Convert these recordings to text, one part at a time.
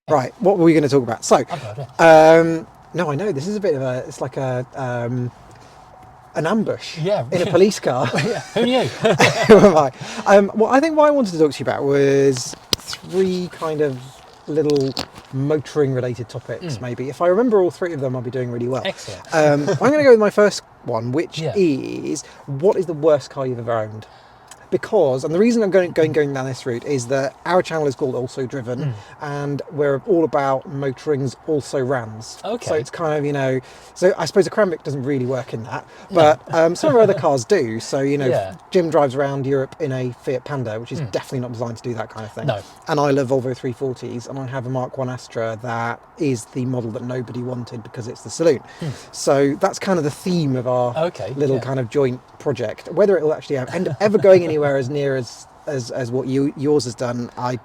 Right, what were we going to talk about? So, I've no idea. no, I know this is a bit of a. It's like an ambush. Yeah. In a police car. Yeah, who knew? Who am I? Well, I think what I wanted to talk to you about was three kind of little motoring related topics. Maybe if I remember all three of them, I'll be doing really well. Excellent. I'm going to go with my first one, which Yeah. is what is the worst car you've ever owned? Because, and the reason I'm going down this route is that our channel is called Also Driven, and we're all about motoring's also rans. Okay. So it's kind of, so I suppose a Crown Vic doesn't really work in that, but some of our other cars do. So, Yeah. Jim drives around Europe in a Fiat Panda, which is definitely not designed to do that kind of thing. No. And I love Volvo 340s, and I have a Mark 1 Astra that is the model that nobody wanted because it's the saloon. So that's kind of the theme of our little kind of joint project. Whether it will actually end up ever going anywhere as near as what yours has done, a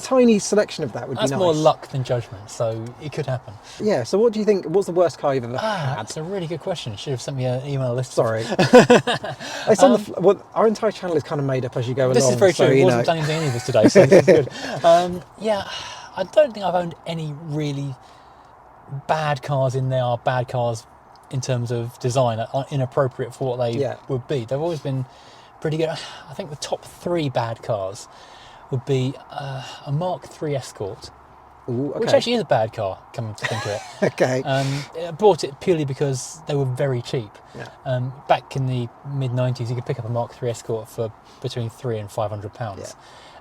tiny selection of that would be nice. That's more luck than judgment, so it could happen. Yeah, so what do you think, what's the worst car you've ever had? That's a really good question. You should have sent me an email list. Sorry. It's on our entire channel is kind of made up as you go along. This is very true. It wasn't planning to do any of this today, so this is good. Yeah, I don't think I've owned any really bad cars in there, bad cars in terms of design, are inappropriate for what they would be. They've always been pretty good. I think the top three bad cars would be a Mark III Escort, which actually is a bad car, come to think of it. Okay. I bought it purely because they were very cheap. Yeah. Back in the mid-90s, you could pick up a Mark III Escort for between £300 and £500. Yeah.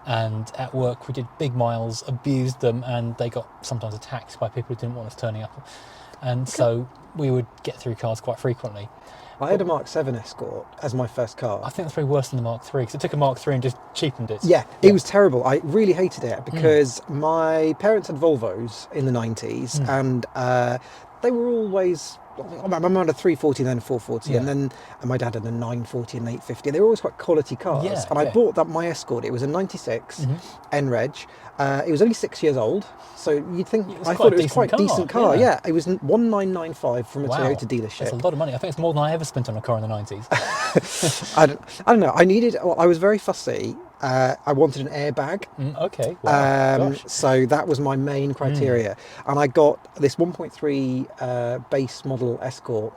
And at work, we did big miles, abused them, and they got sometimes attacked by people who didn't want us turning up. And so we would get through cars quite frequently. I had a Mark 7 Escort as my first car. I think that's probably worse than the Mark III, because it took a Mark III and just cheapened it. Yeah, it was terrible. I really hated it because my parents had Volvos in the 90s, and they were always... My mum had a 340 and then a 440, and my dad had a 940 and 850. They were always quite quality cars. I bought my Escort. It was a 96 NREG. It was only 6 years old, so you'd think I thought it was quite a decent car. Yeah, it was 1995 from a Toyota dealership. That's a lot of money. I think it's more than I ever spent on a car in the 90s. I don't know. I was very fussy. I wanted an airbag. Okay. Wow. So that was my main criteria. And I got this 1.3 base model Escort,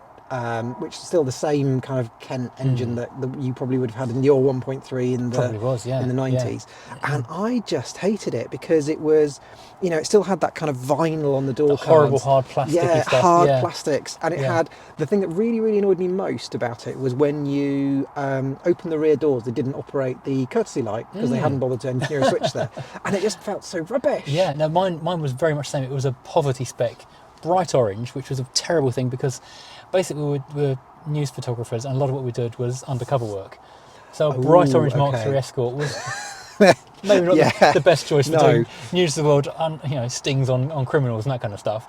which is still the same kind of Kent engine that you probably would have had in your 1.3 in the 90s. Yeah. And I just hated it because it was, it still had that kind of vinyl on the door cards. Horrible hard plastic stuff. Hard plastics. And it had, the thing that really, really annoyed me most about it was when you open the rear doors, they didn't operate the courtesy light because they hadn't bothered to engineer a switch there. And it just felt so rubbish. Yeah, no, mine was very much the same. It was a poverty spec, bright orange, which was a terrible thing because basically we were news photographers, and a lot of what we did was undercover work. So a bright orange Mark III Escort was maybe not the best choice for doing news of the world, stings on criminals and that kind of stuff.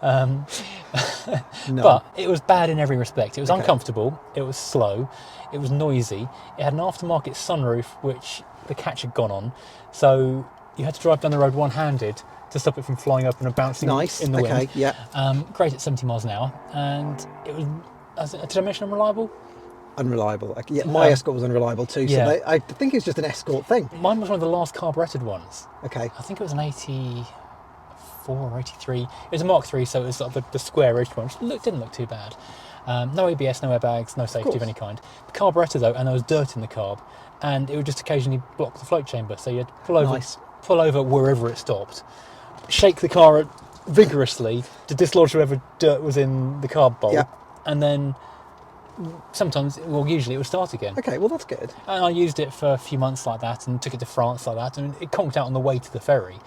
But it was bad in every respect. It was uncomfortable, it was slow, it was noisy, it had an aftermarket sunroof which the catch had gone on, so you had to drive down the road one-handed to stop it from flying up and bouncing in the wind. Great at 70 miles an hour, and it was, did I mention unreliable? Unreliable. Yeah, my Escort was unreliable too, so I think it's just an Escort thing. Mine was one of the last carburetted ones. Okay. I think it was an 84 or 83. It was a Mark III, so it was sort of the square-edged one, which didn't look too bad. No ABS, no airbags, no safety of any kind. The carburettor though, and there was dirt in the carb, and it would just occasionally block the float chamber, so you'd pull over wherever it stopped, shake the car vigorously to dislodge whatever dirt was in the carb bowl, and then usually it would start again. Okay, well that's good. And I used it for a few months like that, and took it to France like that, and it conked out on the way to the ferry,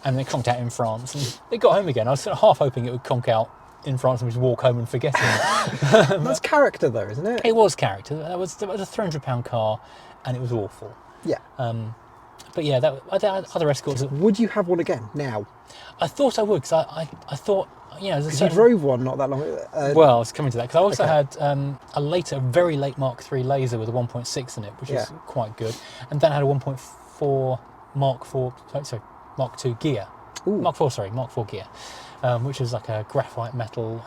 and then it conked out in France, and it got home again. I was sort of half hoping it would conk out in France and just walk home and forget it. That's character though, isn't it? It was character. That was a £300 car, and it was awful. Yeah. But yeah, I had other Escorts. Would you have one again now? I thought I would, because I thought, because you drove one not that long. Well, I was coming to that, because I also had a very late Mark III Laser with a 1.6 in it, which is quite good, and then I had a 1.4 Mark II gear. Mark IV gear, which is like a graphite metal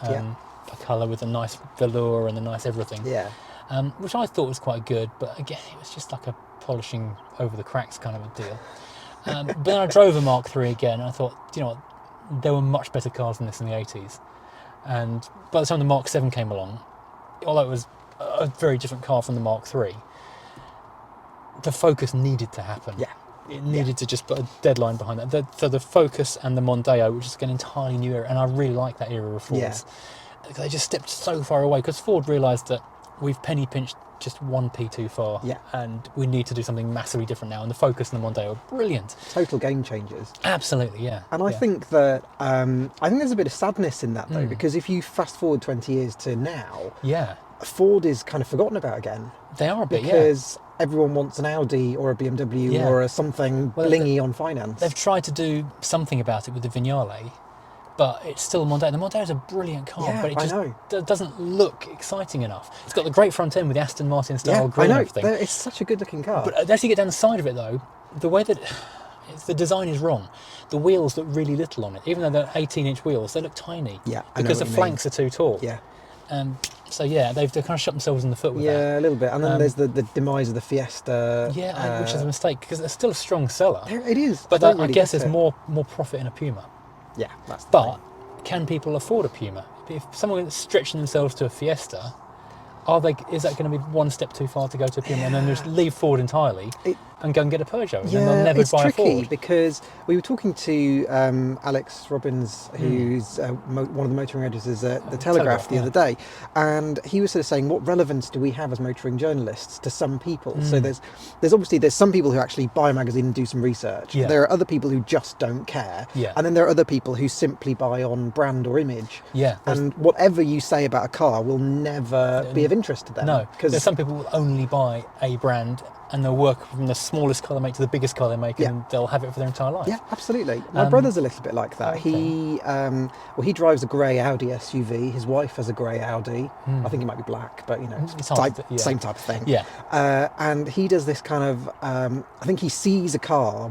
colour with a nice velour and a nice everything. Yeah. Which I thought was quite good, but again, it was just like a polishing over the cracks kind of a deal. But then I drove a Mark III again, and I thought, there were much better cars than this in the 80s. And by the time the Mark 7 came along, although it was a very different car from the Mark 3, the Focus needed to happen. Yeah. It needed to just put a deadline behind that. So the Focus and the Mondeo, which is an entirely new era, and I really like that era of Fords. Yeah. They just stepped so far away, because Ford realised that we've penny pinched just 1p too far, and we need to do something massively different now. And the Focus and the Mondeo are brilliant. Total game changers. Absolutely, yeah. And I think that I think there's a bit of sadness in that though, because if you fast forward 20 years to now, Ford is kind of forgotten about again. They are a bit, because everyone wants an Audi or a BMW or a something blingy on finance. They've tried to do something about it with the Vignale, but it's still a Mondeo. The Mondeo is a brilliant car, but it just doesn't look exciting enough. It's got the great front end with the Aston Martin style grille and everything. It's such a good looking car. But as you get down the side of it though, the way that the design is wrong. The wheels look really little on it. Even though they're 18-inch wheels, they look tiny. Yeah, because the flanks are too tall. Yeah. So yeah, they've kind of shot themselves in the foot with that. Yeah, a little bit. And then there's the demise of the Fiesta. Yeah, which is a mistake, because it's still a strong seller. It is. But I guess there's more profit in a Puma. Yeah, that's the But can people afford a Puma? If someone is stretching themselves to a Fiesta, is that going to be one step too far to go to a Puma and then just leave Ford entirely and go and get a Peugeot? And then they'll never buy a Ford. It's tricky because we were talking to Alex Robbins, who's one of the motoring editors at the Telegraph the other day, and he was sort of saying, what relevance do we have as motoring journalists to some people? So there's obviously some people who actually buy a magazine and do some research. Yeah. There are other people who just don't care. Yeah. And then there are other people who simply buy on brand or image. Yeah. And whatever you say about a car will never be of interest to them. No, because some people will only buy a brand and they'll work from the smallest car they make to the biggest car they make, and they'll have it for their entire life. Yeah, absolutely. My brother's a little bit like that. Okay. He drives a grey Audi SUV. His wife has a grey Audi. I think it might be black, but same type of thing. Yeah. And he does this kind of. I think he sees a car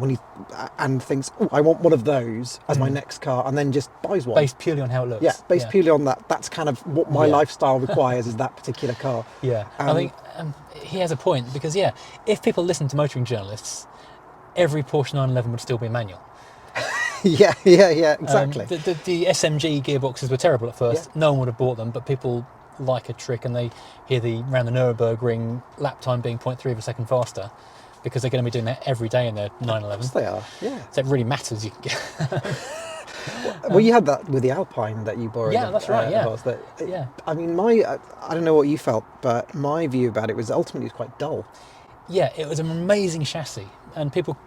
and thinks, "Oh, I want one of those as my next car," and then just buys one based purely on how it looks. Yeah, based purely on that. That's kind of what my lifestyle requires, is that particular car. Yeah, I think he has a point, because if people listen to motoring journalists, every Porsche 911 would still be manual. yeah, exactly. The SMG gearboxes were terrible at first. No one would have bought them, but people like a trick, and they hear around the Nürburgring lap time being 0.3 of a second faster, because they're going to be doing that every day in their 911. Yes, they are. Yeah. So it really matters. You can get. Well, you had that with the Alpine that you borrowed. Yeah, that's right. I mean, I don't know what you felt, but my view about it was ultimately it was quite dull. Yeah, it was an amazing chassis, and people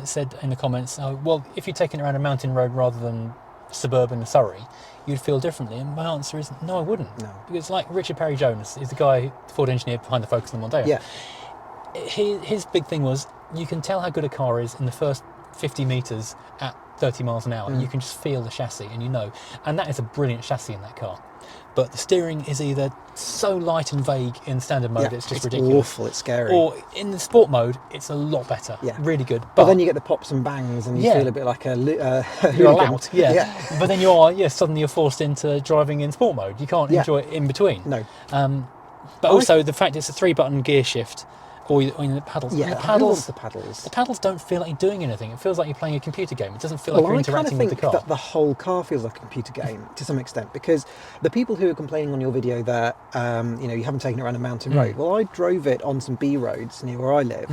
said in the comments, "Oh, well, if you'd taken it around a mountain road rather than suburban Surrey, you'd feel differently." And my answer is no, I wouldn't. No, because like Richard Perry Jones is the guy, the Ford engineer behind the Focus and the Mondeo. Yeah. His big thing was, you can tell how good a car is in the first 50 metres at 30 miles an hour. You can just feel the chassis, and that is a brilliant chassis in that car. But the steering is either so light and vague in standard mode, it's just ridiculous. It's awful, it's scary. Or in the sport mode, it's a lot better. Yeah. Really good. But then you get the pops and bangs and you feel a bit like you're allowed. Yeah. But then suddenly you're forced into driving in sport mode. You can't enjoy it in between. No. But also the fact it's a 3-button gear shift. Or the paddles. Yeah, I love the paddles. The paddles don't feel like you're doing anything. It feels like you're playing a computer game. It doesn't feel like you're interacting with the car. I think that the whole car feels like a computer game to some extent, because the people who are complaining on your video that you haven't taken it around a mountain road. Well, I drove it on some B roads near where I live,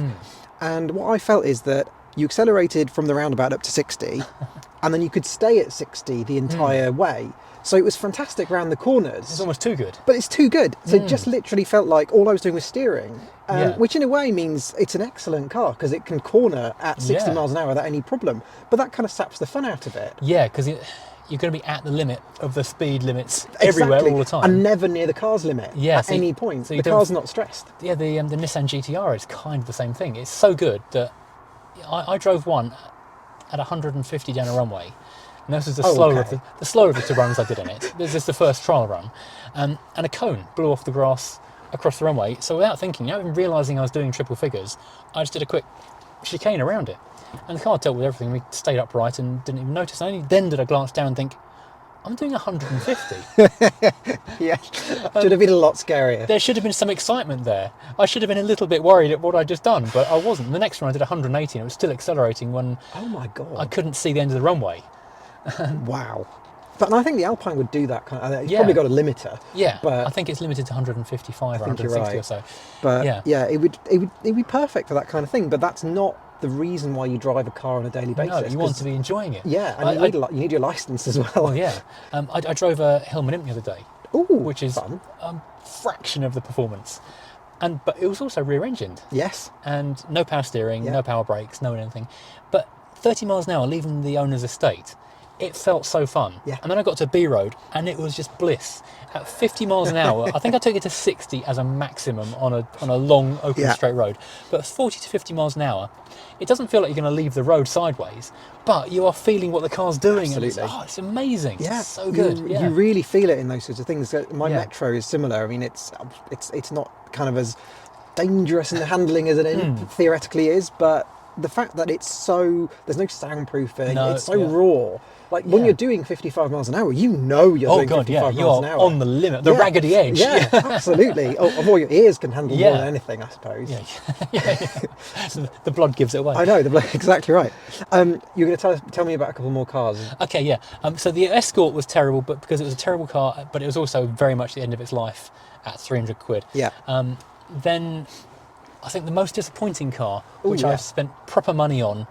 and what I felt is that you accelerated from the roundabout up to 60, and then you could stay at 60 the entire way. So it was fantastic around the corners. It's almost too good. But it's too good. So it just literally felt like all I was doing was steering, which in a way means it's an excellent car because it can corner at 60 miles an hour without any problem. But that kind of saps the fun out of it. Yeah, because you're going to be at the limit of the speed limits everywhere all the time. And never near the car's limit at any point. So the car's not stressed. Yeah, the Nissan GTR is kind of the same thing. It's so good that I drove one at 150 down a runway. And this was the slower of the two runs I did on it. This is the first trial run. And a cone blew off the grass across the runway. So without thinking, not even realising I was doing triple figures, I just did a quick chicane around it. And the car dealt with everything. We stayed upright and didn't even notice. Only then did I glance down and think, I'm doing 150. Yeah, should have been a lot scarier. There should have been some excitement there. I should have been a little bit worried at what I'd just done, but I wasn't. The next run I did 180 and it was still accelerating when oh my God, I couldn't see the end of the runway. Wow. But I think the Alpine would do that kind of. It's Yeah. probably got a limiter. Yeah, but I think it's limited to 155 or think you're 160 right. or so. But Yeah. it'd be perfect for that kind of thing. But that's not the reason why you drive a car on a daily basis. No, you want 'cause- to be enjoying it. Yeah, and you need your license as well. Well, yeah. I drove a Hillman Imp the other day, Ooh, which is fun. a fraction of the performance. But it was also rear-engined. Yes. And no power steering, Yeah. no power brakes, no anything. But 30 miles an hour leaving the owner's estate, it felt so fun. Yeah. And then I got to B Road and it was just bliss. At 50 miles an hour, I think I took it to 60 as a maximum on a long open Yeah. straight road. But 40 to 50 miles an hour, it doesn't feel like you're going to leave the road sideways, but you are feeling what the car's doing. Absolutely. And it's amazing. Yeah, It's so good. You really feel it in those sorts of things. My Yeah. Metro is similar. I mean, it's not kind of as dangerous in the handling as an Imp theoretically is, but the fact that there's no soundproofing, No, it's so yeah. raw. Like when Yeah. you're doing 55 miles an hour, you know you're Oh doing God, 55 yeah, you miles are an hour. on the limit, the raggedy edge. Yeah, absolutely. Or your ears can handle more Yeah. than anything, I suppose. yeah. So the blood gives it away. I know, exactly right. You're going to tell me about a couple more cars. Okay, yeah. So the Escort was terrible, but because it was a terrible car, but it was also very much the end of its life at 300 quid. Yeah. Then I think the most disappointing car, which yeah. I've spent proper money on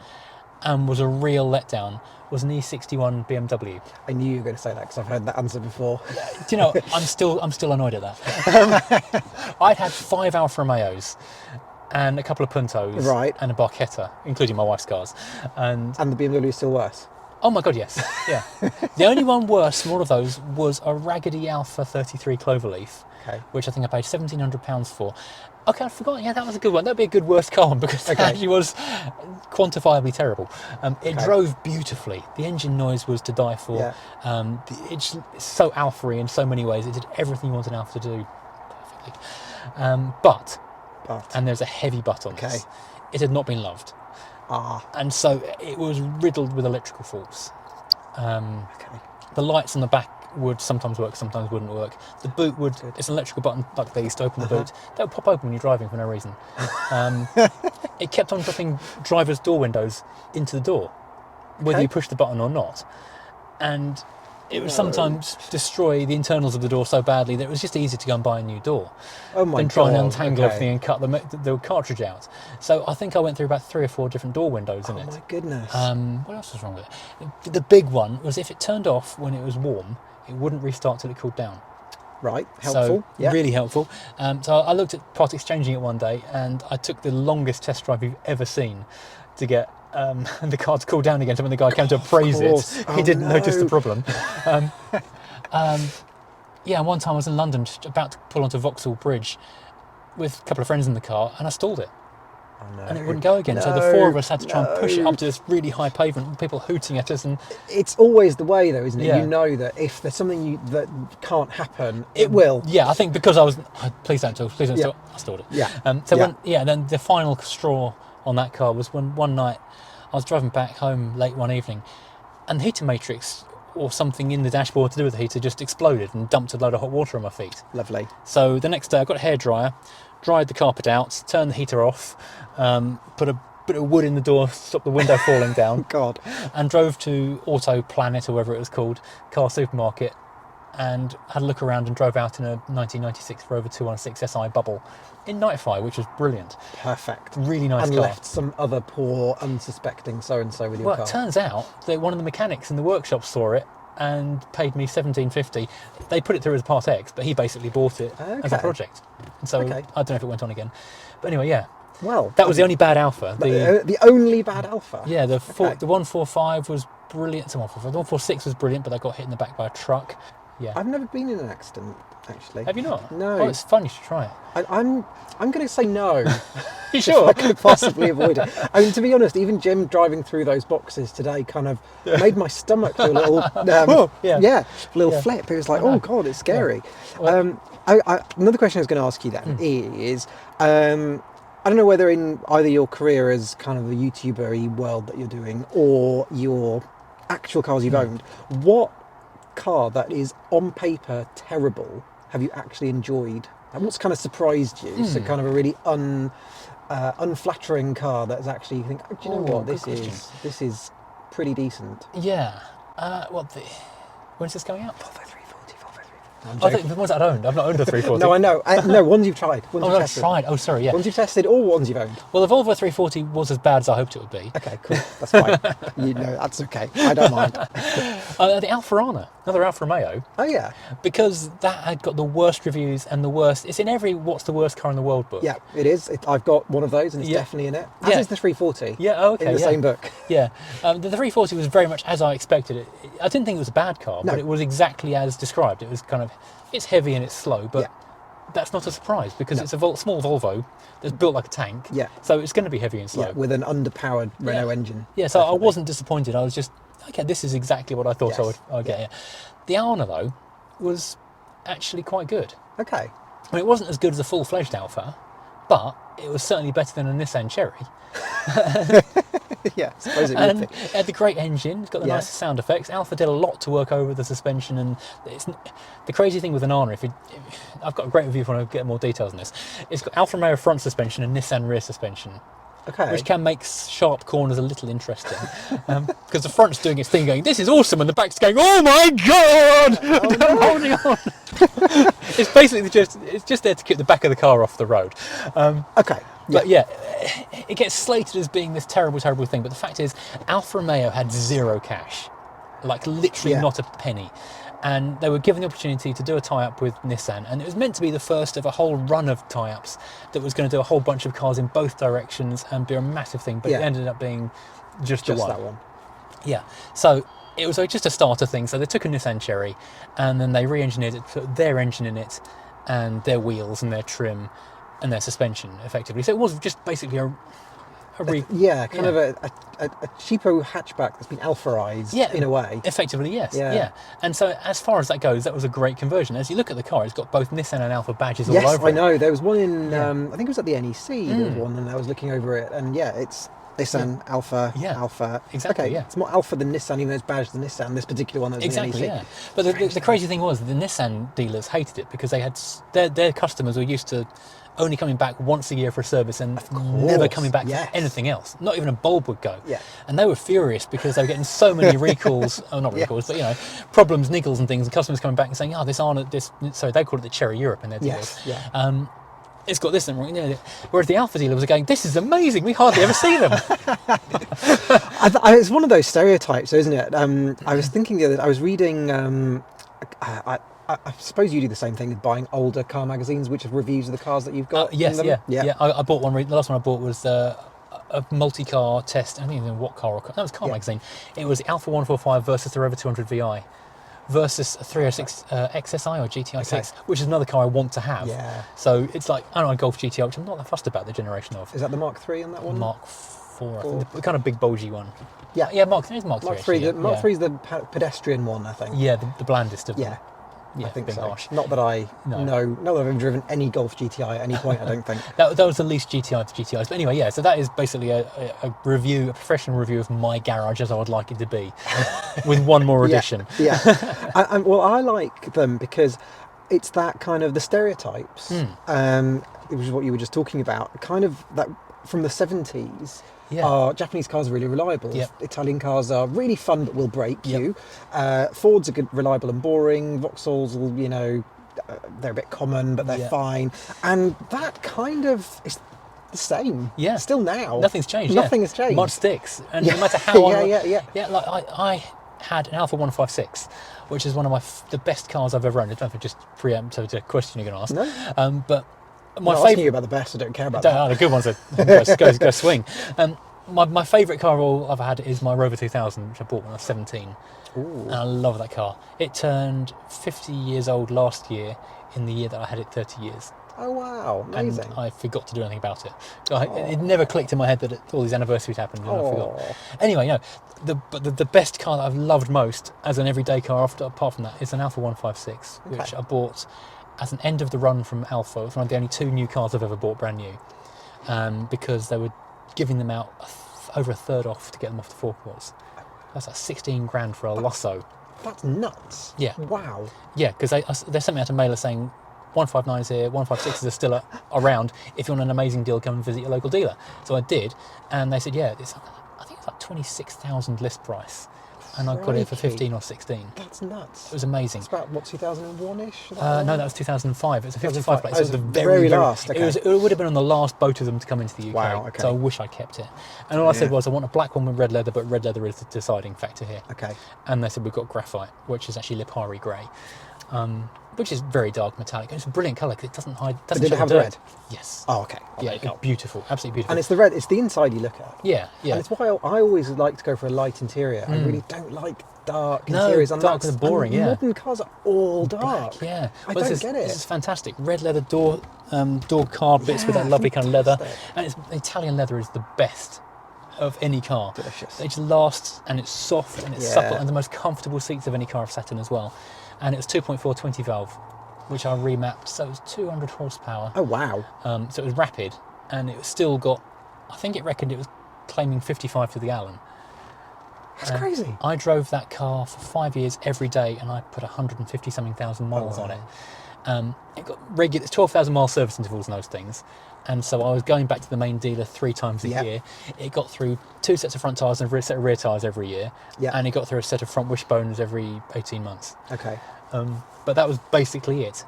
and was a real letdown, was an E61 BMW. I knew you were going to say that because I've heard that answer before. Do you know, I'm still annoyed at that. I'd had 5 Alfa Romeos and a couple of Puntos Right. and a Barchetta, including my wife's cars. And And the BMW is still worse. oh my God, yes. Yeah. The only one worse from all of those was a raggedy Alpha 33 Cloverleaf, Okay. which I think I paid £1,700 for. Okay, I forgot. Yeah, that was a good one. That'd be a good worst car one because it Okay. actually was quantifiably terrible. It drove beautifully. The engine noise was to die for. Yeah. It's so Alfa-y in so many ways. It did everything you want an Alfa to do perfectly. But, and there's a heavy but on this, it had not been loved. And so it was riddled with electrical faults. The lights on the back would sometimes work, sometimes wouldn't work. The boot would, it's an electrical button like these to open the boot. That would pop open when you're driving for no reason. It kept on dropping driver's door windows into the door, whether you push the button or not. And it would sometimes destroy the internals of the door so badly that it was just easier to go and buy a new door. Oh my than try and God, untangle okay. everything and cut the cartridge out. So I think I went through about 3 or 4 different door windows in Oh it. my goodness. What else was wrong with it? The big one was if it turned off when it was warm, it wouldn't restart till it cooled down. Right, helpful. So, really helpful. So I looked at part exchanging it one day and I took the longest test drive you've ever seen to get the car to cool down again. So when the guy came to appraise it, he didn't notice the problem. Yeah, and one time I was in London, just about to pull onto Vauxhall Bridge with a couple of friends in the car, and I stalled it. Oh, no. And it wouldn't go again. So the 4 of us had to try and push it up to this really high pavement, with people hooting at us. And It's always the way, though, isn't it? Yeah. You know that if there's something that can't happen, it will. yeah, I think because I was, please don't stall, please don't Yeah. stall, I stalled it. Yeah. Then the final straw on that car was when one night I was driving back home late one evening, and the heater matrix or something in the dashboard to do with the heater just exploded and dumped a load of hot water on my feet. Lovely. So the next day I got a hairdryer, dried the carpet out, turned the heater off, put a bit of wood in the door, stopped the window falling down, God. and drove to Auto Planet or whatever it was called, car supermarket, and had a look around and drove out in a 1996 Rover 216 SI bubble in Nightify, which was brilliant. Perfect. Really nice And car. left some other poor, unsuspecting so-and-so with your Well, car. it turns out that one of the mechanics in the workshop saw it and paid me $17.50. They put it through as Part X, but he basically bought it as a Okay. project. And so I don't know if it went on again. But anyway, yeah. Well, That was the only bad Alpha. the only bad Alpha. Yeah, the Okay. 145 was brilliant. The 146 was brilliant, but they got hit in the back by a truck. Yeah. I've never been in an accident, actually. Have you not? No. Oh, it's fun. You should try it. I'm going to say no. You sure? I could possibly avoid it. I mean, to be honest, even Jim driving through those boxes today kind of made my stomach do a little, flip. It was like, oh God, it's scary. Well, Another question I was going to ask you then is, I don't know whether in either your career as kind of the YouTuber-y world that you're doing or your actual cars you've owned, what car that is on paper terrible have you actually enjoyed? And what's kind of surprised you? So kind of a really unflattering car that's actually you think, oh, do you know what, this is pretty decent. Yeah. When's this coming out? Volvo 340. I think the ones that I owned. I've not owned a 340. No, I know. No, ones you've tried. Ones you've I've tested. tried. Oh, sorry, yeah. Ones you've tested or ones you've owned. Well, the Volvo 340 was as bad as I hoped it would be. Okay, cool. That's fine. That's okay. I don't mind. The Alfa, another Alfa Romeo. Oh, yeah. Because that had got the worst reviews and the worst. It's in every "What's the worst car in the world" book. Yeah, it is. I've got one of those, and it's definitely in it. As is the 340. Yeah, oh, okay. In the same book. Yeah, the 340 was very much as I expected it. I didn't think it was a bad car, but it was exactly as described. It was kind of, it's heavy and it's slow, but that's not a surprise because it's a small Volvo that's built like a tank. Yeah. So it's going to be heavy and slow. Yeah, with an underpowered Renault engine. Yeah, so definitely. I wasn't disappointed. I was just, okay, this is exactly what I thought I'd get here. The Alna, though, was actually quite good. Okay. I mean, it wasn't as good as a full-fledged Alfa, but it was certainly better than a Nissan Cherry. Yeah, I suppose it would be. It had the great engine, it's got the nicest sound effects. Alfa did a lot to work over the suspension, and the crazy thing with an Arna, I've got a great review if you want to get more details on this. It's got Alfa Romeo front suspension and Nissan rear suspension. Okay. Which can make sharp corners a little interesting. Because the front's doing its thing going, this is awesome, and the back's going, oh my god! I'm holding on. It's basically just there to keep the back of the car off the road. Okay. But yeah, it gets slated as being this terrible, terrible thing. But the fact is, Alfa Romeo had zero cash. Like literally not a penny. And they were given the opportunity to do a tie-up with Nissan, and it was meant to be the first of a whole run of tie-ups that was going to do a whole bunch of cars in both directions and be a massive thing, but it ended up being just the one. That one. Yeah, so it was just a starter thing. So they took a Nissan Cherry and then they re-engineered it, put their engine in it and their wheels and their trim and their suspension effectively. So it was just basically a kind of a cheapo hatchback that's been Alfa-ized in a way. Effectively, yes. Yeah. And so as far as that goes, that was a great conversion. As you look at the car, it's got both Nissan and Alfa badges all over it. Yes, I know. There was one in, I think it was at the NEC, there was one, and I was looking over it, and it's Nissan, Alfa, Alfa. Exactly, okay, it's more Alfa than Nissan, even though it's badged than Nissan, this particular one that was in the NEC. Yeah. But the crazy thing was, the Nissan dealers hated it because they had their customers were used to only coming back once a year for a service and never coming back for anything else. Not even a bulb would go. Yeah. And they were furious because they were getting so many recalls, not recalls, but problems, niggles and things, and customers coming back and saying, sorry, they called it the Cherry Europe in their deals. It's got this and wrong. Whereas the Alfa dealers were going, this is amazing, we hardly ever see them. It's one of those stereotypes, isn't it? I was thinking the other day, I was reading, I suppose you do the same thing with buying older car magazines, which have reviews of the cars that you've got. Yes, yeah. I bought one. The last one I bought was a multi-car test. I don't even know what car. That was a car magazine. It was the Alfa 145 versus the Rover 200 VI versus a 306 XSI or GTI 6, which is another car I want to have. Yeah. So it's like, I don't know, a Golf GTI, which I'm not that fussed about the generation of. Is that the Mark III on that one? Mark 4, I think, the kind of big bulgy one. Yeah, Mark 3 is Mark 3. Mark 3 is the pedestrian one, I think. Yeah, the blandest of them. Yeah, I think so. Harsh. Not that I know. Not that I've ever driven any Golf GTI at any point, I don't think. that was the least GTI of the GTIs. But anyway, so that is basically a professional review of my garage as I would like it to be, with one more addition. Well, I like them because it's that kind of the stereotypes, which is what you were just talking about, kind of that from the 70s. Japanese cars are really reliable. Italian cars are really fun but will break you. Fords are good, reliable and boring. Vauxhalls will, they're a bit common but they're fine. And that kind of is the same. Yeah. Still now. Nothing's changed. Nothing has changed. Much sticks. And no matter how like I had an Alfa 156, which is one of the best cars I've ever owned. I don't know if I just preempt the question you're going to ask. No. But my favourite about the best, I don't care about that. The good ones go swing. My favourite car of all I've had is my Rover 2000, which I bought when I was 17. Ooh. And I love that car. It turned 50 years old last year, in the year that I had it 30 years. Oh wow, amazing. And I forgot to do anything about it. It never clicked in my head that all these anniversaries happened and I forgot. Anyway, the best car that I've loved most as an everyday car, apart from that, is an Alfa 156, which I bought as an end of the run from Alfa. It's one of the only 2 new cars I've ever bought brand new, because they were giving them out over a third off to get them off the forecourts. That's like 16 grand for a Losso. That's nuts. Yeah. Wow. Yeah, because they sent me out a mailer saying 159s here, 156s are still around. If you want an amazing deal, come and visit your local dealer. So I did, and they said, I think it's like 26,000 list price, and I got it for Crikey. 15 or 16. That's nuts. It was amazing. It's about, what, 2001-ish? No, that was 2005. It was a 55 plate. Oh, So it was the very last. Okay. It would have been on the last boat of them to come into the UK. Wow, okay. So I wish I kept it. And all I said Yeah. was, I want a black one with red leather, but red leather is the deciding factor here. Okay. And they said, we've got graphite, which is actually Lipari grey, which is very dark metallic. It's a brilliant colour because it doesn't hide. But Doesn't did show it have the the dirt. red? Yes. Oh, okay. Oh, Yeah, there you go. beautiful, absolutely beautiful. And it's the red, it's the inside you look at. Yeah, yeah. And it's why I always like to go for a light interior. I really don't like dark No, interiors. dark and boring, yeah. Modern cars are all dark. Black, yeah. I Well, don't get it. This is fantastic. Red leather door card bits with that Yeah, lovely kind of leather. fantastic. And Italian leather is the best of any car. Delicious. It just lasts, and it's soft and it's Yeah. supple, and the most comfortable seats of any car I've sat in as well. And it was 2.4 20 valve, which I remapped, so it was 200 horsepower. Oh, wow. So it was rapid, and it still got, I think it reckoned it was claiming 55 to the gallon. That's crazy. I drove that car for 5 years every day, and I put 150 something thousand miles wow. on it. It got regular 12,000 mile service intervals and those things, and so I was going back to the main dealer 3 times a Yeah. year. It got through 2 sets of front tyres and a set of rear tyres every year, Yeah. and it got through a set of front wishbones every 18 months. Okay. But that was basically it.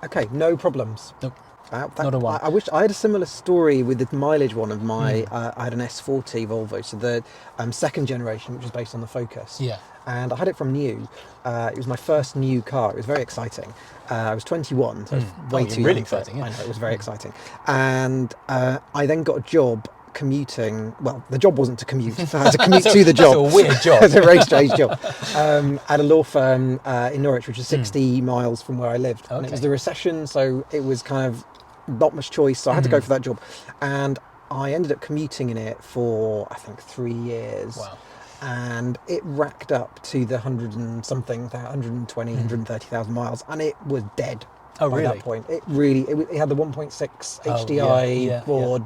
Okay, no problems. Nope. Not a one. I wish I had a similar story with the mileage one of my. I had an S40 Volvo, so the second generation, which was based on the Focus. Yeah. And I had it from new. It was my first new car. It was very exciting. I was 21, so it was way too really young for it. exciting, yeah. I know, it was very exciting. And I then got a job commuting. Well, the job wasn't to commute. I had to commute to the job. That's a weird job. It's a very strange job. At a law firm in Norwich, which is 60 miles from where I lived. And it was Okay. the recession, so it was kind of not much choice. So I had to go for that job. And I ended up commuting in it for, I think, 3 years. Wow. And it racked up to the 120, 130,000 miles, and it was dead. Oh, by really? that point, it had the 1.6 Oh, HDI yeah, Ford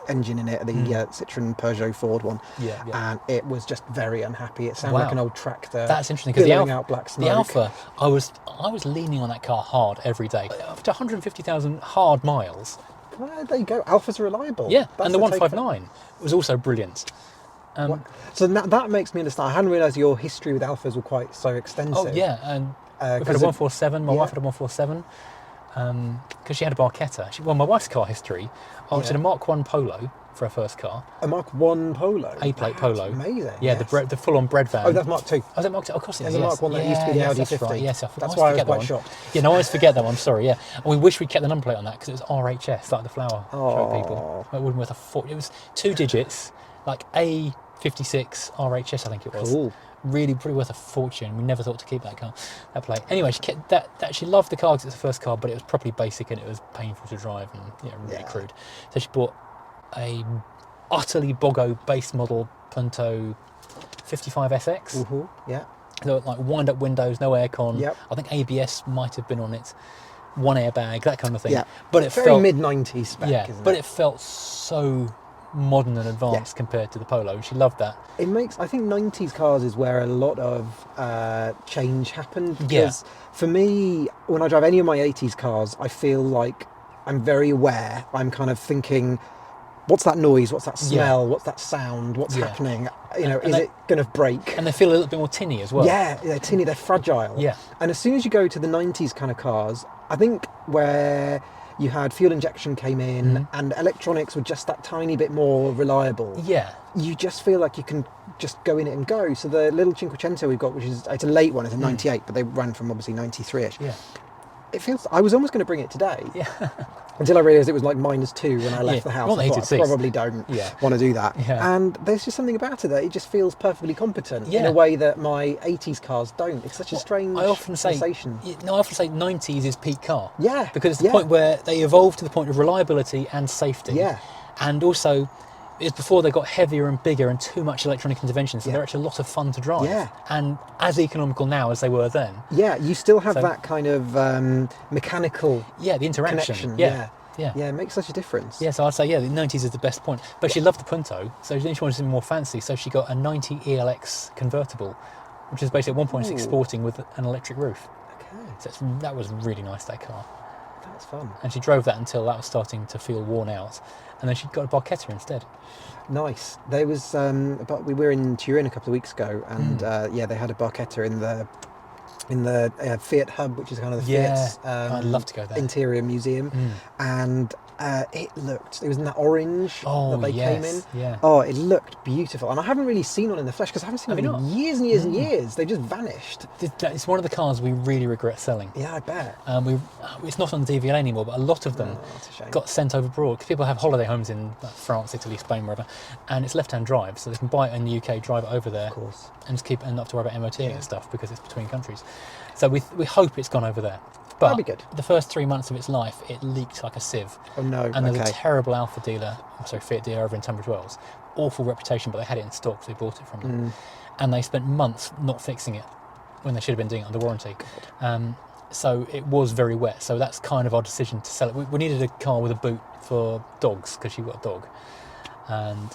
engine in it, the Citroen Peugeot Ford one, Yeah, yeah. and it was just very unhappy. It sounded Wow. like an old tractor. That's interesting because billowing out black the smoke. Alfa, I was leaning on that car hard every day. After 150,000 hard miles. Well, there you go. Alphas are reliable. Yeah, That's and the take- 159 was also brilliant. So that makes me understand. I hadn't realised your history with Alphas were quite so extensive. Oh yeah, and we've had a 'cause 147. My yeah. wife had a 147 because she had a Barchetta. Well, my wife's car history. She had a Mark 1 Polo for her first car. A Mark 1 Polo. A-plate That's Polo. Amazing. Yeah, yes. the full-on bread van. Oh, that's Mark 2. Oh, is that Mark 2? Of course it is. There's a Yes. Mark 1 that used to be the yes, Audi that's 50. Right. Yes, That's why I was forget quite that one. shocked. Yeah, no, I always forget that one. I'm sorry. Yeah, and we wish we'd kept the number plate on that because it was RHS, like the flower show people. It wouldn't worth a fortune. It was 2 digits, like A56 RHS, I think it was. Cool. Really, pretty worth a fortune. We never thought to keep that plate. Anyway, she kept that. She loved the car because it's the first car, but it was properly basic and it was painful to drive and really crude. So she bought a utterly boggo base model Punto 55 SX. Mm-hmm. Yeah. So like wind-up windows, no aircon. Yep. I think ABS might have been on it. 1 airbag, that kind of thing. Yeah. But it Very felt mid-90s spec, isn't but it? it felt so modern and advanced compared to the Polo, and she loved that. It makes, I think 90s cars is where a lot of change happened. Yeah. Because for me, when I drive any of my 80s cars, I feel like I'm very aware. I'm kind of thinking, what's that noise? What's that smell? What's that sound? What's happening? You know, is it going to break? And they feel a little bit more tinny as well. Yeah, they're tinny, they're fragile. Yeah. And as soon as you go to the 90s kind of cars, I think where you had fuel injection came in and electronics were just that tiny bit more reliable. Yeah. You just feel like you can just go in it and go. So the little Cinquecento we've got, which is, it's a late one, it's a 98, but they ran from obviously 93-ish. Yeah. It feels, I was almost going to bring it today. Yeah. Until I realised it was like -2 when I left the house. Well, I thought, heated I seats. probably don't Yeah. want to do that. Yeah. And there's just something about it that it just feels perfectly competent in Yeah. a way that my 80s cars don't. It's such a strange I often say, sensation. I often say 90s is peak car. Yeah, Because it's the yeah. point where they evolved to the point of reliability and safety. Yeah. And also, it's before they got heavier and bigger and too much electronic intervention, so they're actually a lot of fun to drive. Yeah. And as economical now as they were then. Yeah, you still have So- that kind of mechanical Yeah, the interaction. connection. Yeah. Yeah, it makes such a difference. Yeah, so I'd say, the 90s is the best point. But she loved the Punto, so then she wanted something more fancy, so she got a 90 ELX convertible, which is basically a 1.6 Ooh. Sporting with an electric roof. Okay. So that was really nice, that car. That's fun. And she drove that until that was starting to feel worn out, and then she got a Barchetta instead. Nice. There was, but we were in Turin a couple of weeks ago, and they had a Barchetta in the Fiat Hub, which is kind of the Fiat's I'd love to go there. interior museum, and it was in that orange that they came in. Yeah. Oh, it looked beautiful, and I haven't really seen one in the flesh because I haven't seen them in years and years and years. They just vanished. It's one of the cars we really regret selling. Yeah, I bet. It's not on the DVLA anymore, but a lot of them got sent over abroad because people have holiday homes in France, Italy, Spain, wherever, and it's left-hand drive, so they can buy it in the UK, drive it over there, of course, and just keep it and not have to worry about MOTing and stuff because it's between countries. So we hope it's gone over there. But that'd be good. The first 3 months of its life, it leaked like a sieve. Oh no! And there's a terrible Fiat dealer over in Tunbridge Wells. Awful reputation, but they had it in stock, so they bought it from them. And they spent months not fixing it when they should have been doing it under warranty. So it was very wet. So that's kind of our decision to sell it. We needed a car with a boot for dogs because you've got a dog. And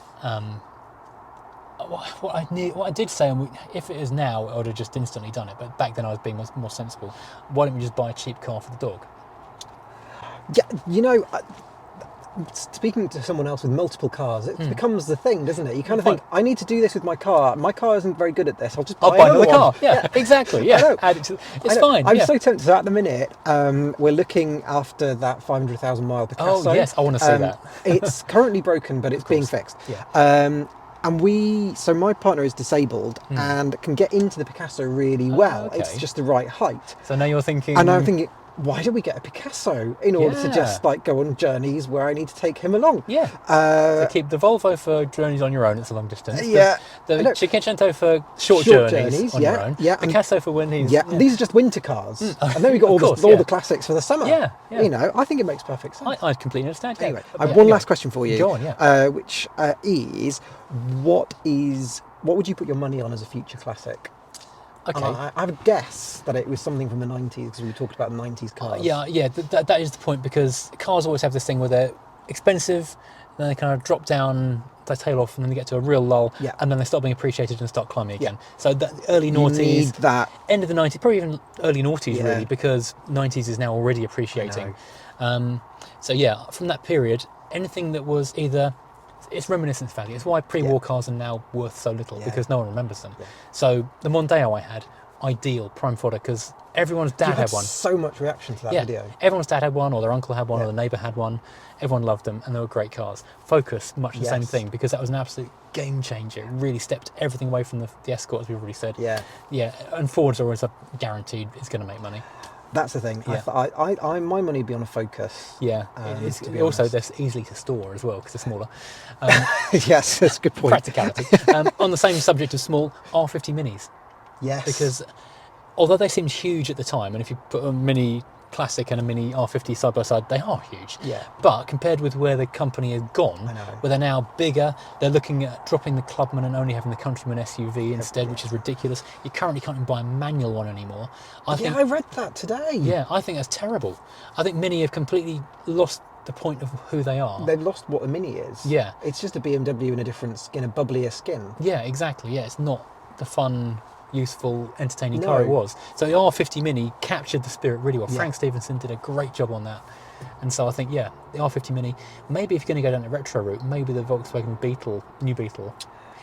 what I did say, and if it is now, I would have just instantly done it. But back then I was being more sensible. Why don't we just buy a cheap car for the dog? Yeah, speaking to someone else with multiple cars, it becomes the thing, doesn't it? You kind of think, I need to do this with my car. My car isn't very good at this. I'll just buy another car. Yeah, exactly. Yeah, add it to. It's fine. I'm so tempted. So at the minute, we're looking after that 500,000 mile Picasso. Oh yes, I want to see that. It's currently broken, but it's being fixed. Yeah. And so my partner is disabled and can get into the Picasso really well. Okay. It's just the right height. So now you're thinking. And I'm thinking, why don't we get a Picasso in order to just go on journeys where I need to take him along? Yeah. So keep the Volvo for journeys on your own. It's a long distance. Yeah. The Cinquecento for short journeys on your own. Yeah. Picasso for when he's. Yeah. And these are just winter cars. And then we got all the classics for the summer. Yeah. I think it makes perfect sense. I completely understand. Yeah. Anyway, I have one last question for you. Go on. Which is, what would you put your money on as a future classic? Okay. I have a guess that it was something from the 90s because we talked about 90s cars. That is the point, because cars always have this thing where they're expensive, then they kind of drop down, they tail off, and then they get to a real lull, and then they stop being appreciated and start climbing again. So the early noughties, end of the 90s, probably even early noughties really, because 90s is now already appreciating. From that period, anything that was either... It's reminiscence value. It's why pre-war cars are now worth so little, because no one remembers them. So the Mondeo I had, ideal, prime fodder, because everyone's dad had one. So much reaction to that video. Everyone's dad had one, or their uncle had one, or their neighbour had one. Everyone loved them, and they were great cars. Focus, much the same thing, because that was an absolute game changer. It really stepped everything away from the Escort, as we've already said. Yeah. And Ford's always guaranteed it's going to make money. That's the thing. My money would be on a Focus. Yeah. It's also they're easily to store as well because they're smaller. Yes, that's a good point. Practicality. On the same subject of small, R50 Minis. Yes. Because although they seemed huge at the time, and if you put a Mini Classic and a Mini R50 side by side, they are huge. Yeah. But compared with where the company has gone, where they're now bigger, they're looking at dropping the Clubman and only having the Countryman SUV instead, which is ridiculous. You currently can't even buy a manual one anymore. I read that today. Yeah, I think that's terrible. I think Mini have completely lost the point of who they are. They've lost what a Mini is. Yeah. It's just a BMW in a different skin, a bubblier skin. Yeah, exactly. Yeah, it's not the fun, useful, entertaining car it was. So the R50 Mini captured the spirit really well. Frank Stevenson did a great job on that. And so I think, the R50 Mini, maybe if you're going to go down the retro route, maybe the Volkswagen Beetle, new Beetle.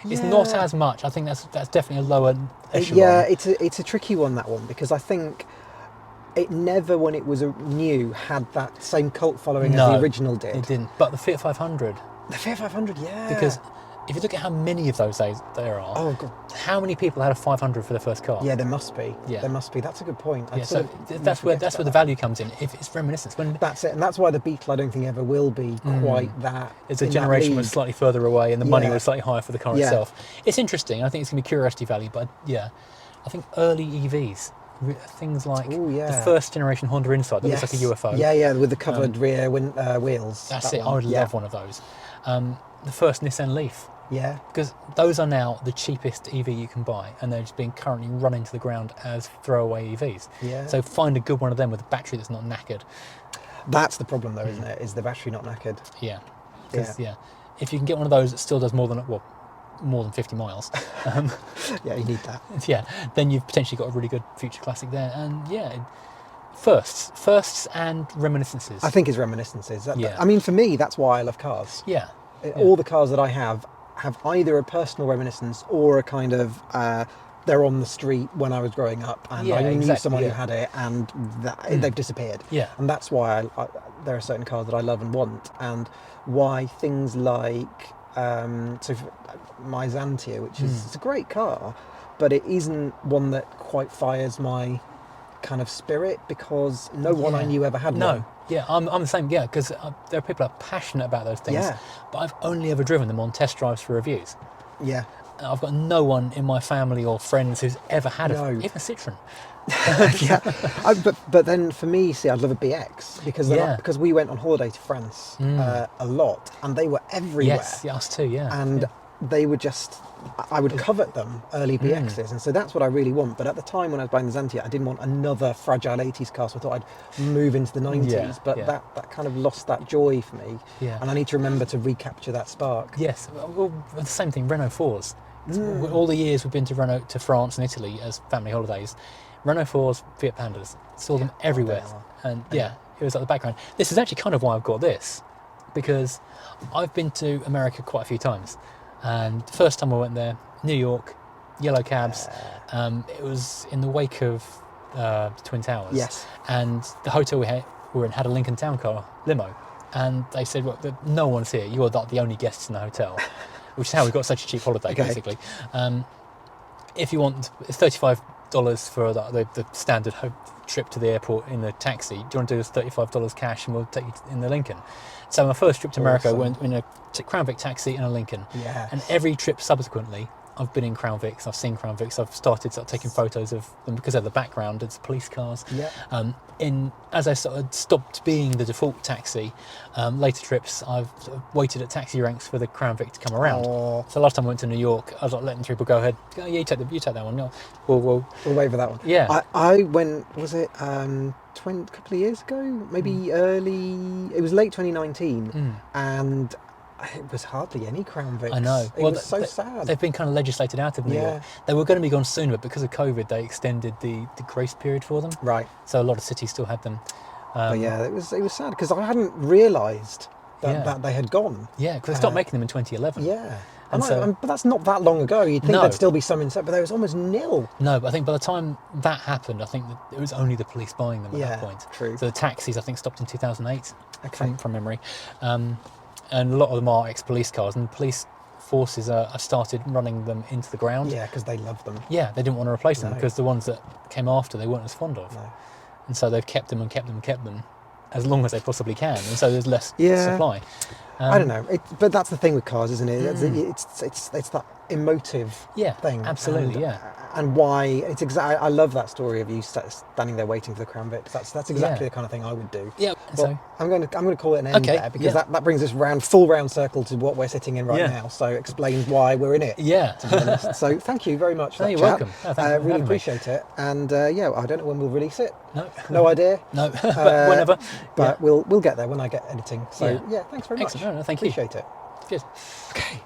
It's not as much. I think that's definitely a lower echelon. Yeah, it's a tricky one, that one, because I think it never, when it was new, had that same cult following as the original did. It didn't. But the Fiat 500. The Fiat 500, Because if you look at how many of those there are, oh God, how many people had a 500 for their first car? Yeah, there must be. Yeah. There must be. That's a good point. So that's where the value comes in. If it's reminiscence, that's it, and that's why the Beetle, I don't think, ever will be quite that. It's a generation was slightly further away, and the money was slightly higher for the car itself. It's interesting. I think it's going to be curiosity value, but I think early EVs. Things like the first generation Honda Insight that looks like a UFO. Yeah, with the covered rear wheels. That's it. I would love one of those. The first Nissan Leaf. Yeah. Because those are now the cheapest EV you can buy, and they're just being currently run into the ground as throwaway EVs. Yeah. So find a good one of them with a battery that's not knackered. That's the problem, though, isn't it? Is the battery not knackered? Yeah. If you can get one of those that still does more than 50 miles. Yeah, you need that. Yeah, then you've potentially got a really good future classic there. And Firsts and reminiscences. I think it's reminiscences. Yeah. I mean, for me, that's why I love cars. Yeah. All the cars that I have either a personal reminiscence or a kind of they're on the street when I was growing up, and I knew someone who had it, and they've disappeared. Yeah. And that's why there are certain cars that I love and want, and why things like my Xantia, which is it's a great car, but it isn't one that quite fires my kind of spirit, because no one I knew ever had one. Yeah, I'm the same. Yeah, because there are people that are passionate about those things. Yeah. But I've only ever driven them on test drives for reviews. Yeah. I've got no one in my family or friends who's ever had even a Citroen. Yeah. But then for me, see, I'd love a BX because we went on holiday to France a lot, and they were everywhere. Yes, us too. Yeah. And they were just, I would covet them, early BXs, and so that's what I really want. But at the time when I was buying the Xantia, I didn't want another fragile 80s car, so I thought I'd move into the 90s, but that kind of lost that joy for me, and I need to remember to recapture that spark. Yes, well, the same thing, Renault 4s. All the years we've been to France and Italy as family holidays, Renault 4s, Fiat Pandas, saw them everywhere, and it was like the background. This is actually kind of why I've got this, because I've been to America quite a few times. And the first time I went there, New York, yellow cabs. It was in the wake of the Twin Towers. Yes. And the hotel we were in had a Lincoln Town Car limo. And they said, well, no one's here. You are the only guests in the hotel, which is how we got such a cheap holiday, basically. If you want, it's $35 for the standard trip to the airport in the taxi. Do you want to do this $35 cash, and we'll take you in the Lincoln? So my first trip to America went in a Crown Vic taxi and a Lincoln. Yes. And every trip subsequently, I've been in Crown Vics, I've seen Crown Vics, I've started taking photos of them because of the background, it's police cars. Yeah. As I sort of stopped being the default taxi, later trips I've sort of waited at taxi ranks for the Crown Vic to come around. So last time I went to New York, I was like letting people go ahead. Oh, yeah, you take that one. No, we'll wait for that one. Yeah. I went, was it a couple of years ago? Maybe it was late 2019, and it was hardly any Crown Vics. I know. It was so sad. They've been kind of legislated out of New York. They were going to be gone soon, but because of COVID, they extended the grace period for them. Right. So a lot of cities still had them. But yeah, it was sad because I hadn't realised that they had gone. Yeah, because they stopped making them in 2011. Yeah. But that's not that long ago. You'd think there'd still be some in, but there was almost nil. No, but I think by the time that happened, I think that it was only the police buying them at that point. True. So the taxis, I think, stopped in 2008, from memory. And a lot of them are ex-police cars, and police forces have started running them into the ground. Yeah, because they love them. Yeah, they didn't want to replace them because the ones that came after they weren't as fond of. No. And so they've kept them as long as they possibly can, and so there's less supply. I don't know, but that's the thing with cars, isn't it? It's that emotive thing. Absolutely, and why it's exactly. I love that story of you standing there waiting for the Crown Vic. That's exactly the kind of thing I would do. Yeah. So I'm going to call it an end there, because that brings us full round circle to what we're sitting in right now. So explains why we're in it. Yeah. To be honest. So thank you very much for that you're chat. welcome. Oh, really appreciate it. And I don't know when we'll release it. No idea. No. But whenever. But we'll get there when I get editing. So thanks very much. Excellent. No, thank you. Appreciate it. Cheers. Okay.